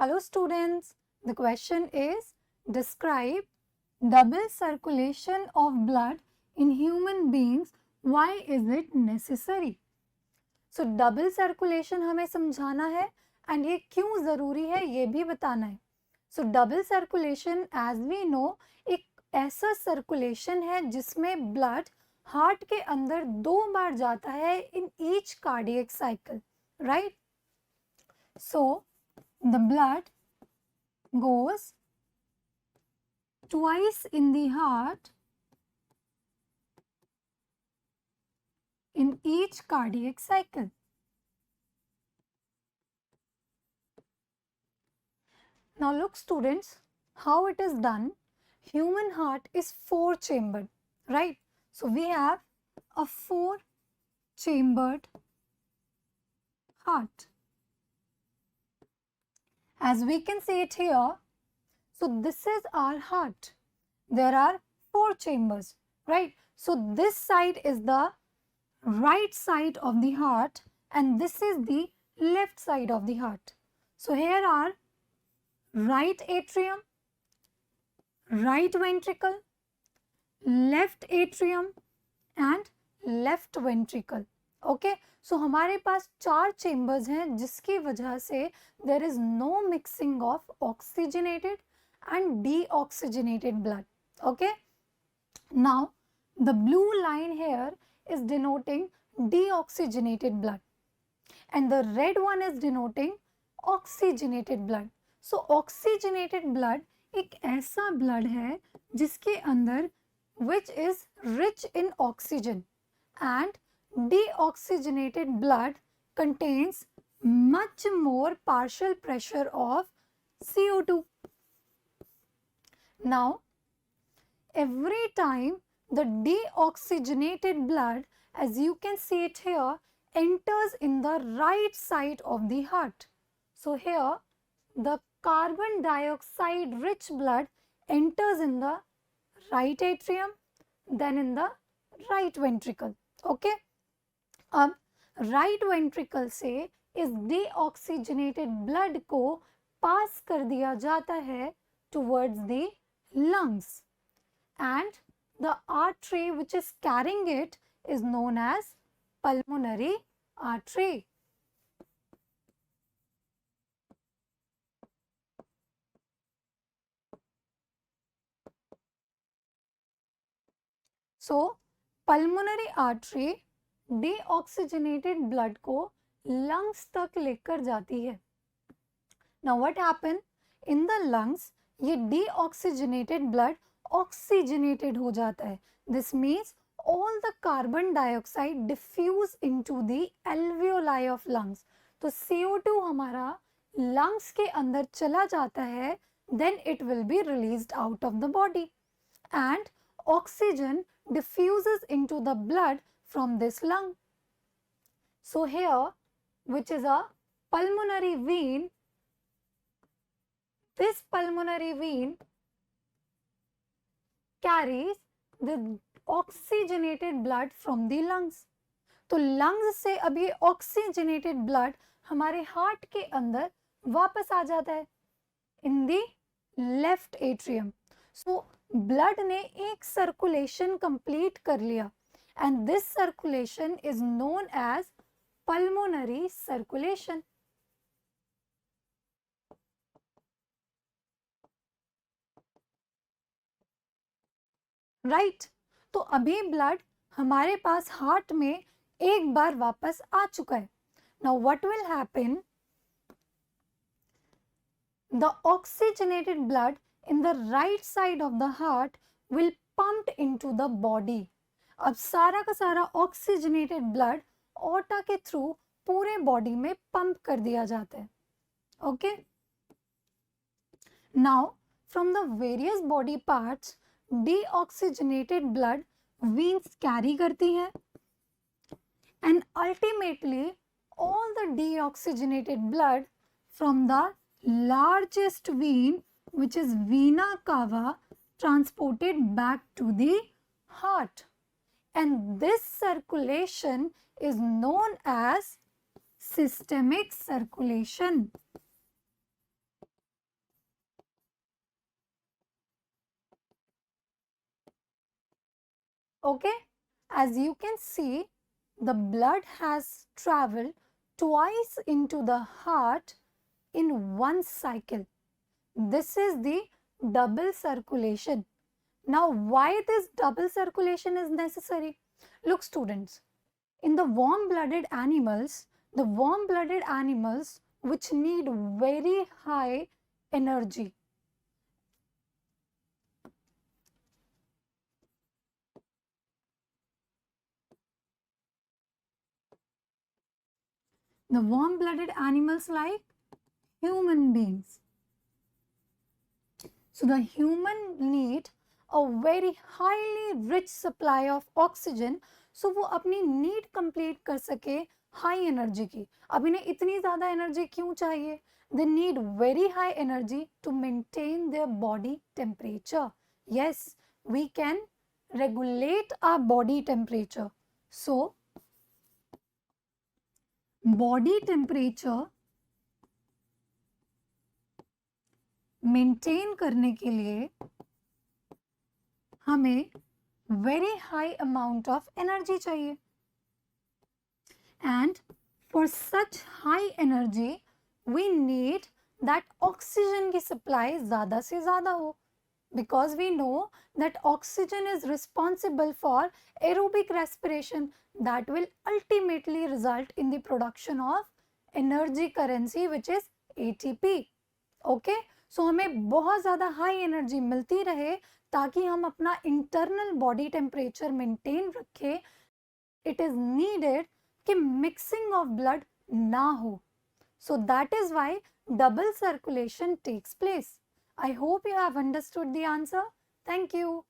Hello students, the question is describe double circulation of blood in human beings. Why is it necessary? So double circulation हमें समझाना है and ये क्यों ज़रूरी है ये भी बताना है. So double circulation as we know एक ऐसा circulation है जिसमें blood हार्ट के अंदर 2 बार जाता है in each cardiac cycle, right? So the blood goes twice in the heart in each cardiac cycle. Now look students, how it is done. Human heart is 4-chambered, right? So we have a 4-chambered heart. As we can see it here, so this is our heart. There are 4 chambers, right? So this side is the right side of the heart and this is the left side of the heart. So here are right atrium, right ventricle, left atrium and left ventricle. Okay, so हमारे पास 4 chambers हैं जिसकी वजह से there is no mixing of oxygenated and deoxygenated blood. Okay, now the blue line here is denoting deoxygenated blood and the red one is denoting oxygenated blood. So oxygenated blood एक ऐसा blood है जिसके अंदर which is rich in oxygen and deoxygenated blood contains much more partial pressure of CO2. Now every time the deoxygenated blood, as you can see it here, enters in the right side of the heart. So here the carbon dioxide rich blood enters in the right atrium, then in the right ventricle. Okay, अब right ventricle से इस deoxygenated blood को पास कर दिया जाता है towards the lungs and the artery which is carrying it is known as pulmonary artery. So pulmonary artery deoxygenated blood को lungs तक लेकर जाती है. Now what happen in the lungs? ये deoxygenated blood oxygenated हो जाता है. This means all the carbon dioxide diffuse into the alveoli of lungs. तो CO2 हमारा lungs के अंदर चला जाता है, then it will be released out of the body and oxygen diffuses into the blood from this lung. So here, which is a pulmonary vein, this pulmonary vein carries the oxygenated blood from the lungs. तो lungs से अब ये oxygenated blood हमारे heart के अंदर वापस आ जाता है in the left atrium. So blood ने एक circulation complete कर लिया and this circulation is known as pulmonary circulation. Right, तो अभी ब्लड हमारे पास हार्ट में एक बार वापस आ चुका है. Now what will happen, the oxygenated blood in the right side of the heart will pumped into the body. अब सारा का सारा ऑक्सीजनेटेड ब्लड ऑर्टा के थ्रू पूरे बॉडी में पंप कर दिया जाता है. Okay, now from the various body parts deoxygenated blood veins carry करती है and ultimately all the deoxygenated blood from the largest vein which is vena cava transported back to the heart and this circulation is known as systemic circulation. Okay, as you can see, the blood has traveled twice into the heart in one cycle. This is the double circulation. Now, why this double circulation is necessary? Look, students, in the warm-blooded animals, which need very high energy, the warm-blooded animals like human beings. So the human need a very highly rich supply of oxygen, so वो अपनी need complete कर सके high energy की. अब इन्हें इतनी ज़्यादा energy क्यों चाहिए? They need very high energy to maintain their body temperature. Yes, we can regulate our body temperature. So, body temperature maintain करने के लिए हमें very high amount of energy चाहिए. And for such high energy, we need that oxygen की supply ज़्यादा से ज़्यादा हो. Because we know that oxygen is responsible for aerobic respiration that will ultimately result in the production of energy currency which is ATP. Okay? So हमें बहुत ज़्यादा high energy मिलती रहे ताकि हम अपना इंटरनल बॉडी टेम्परेचर मेंटेन रखें. It is needed कि मिक्सिंग ऑफ ब्लड ना हो. So that is why double circulation takes place. I hope you have understood the answer. Thank you.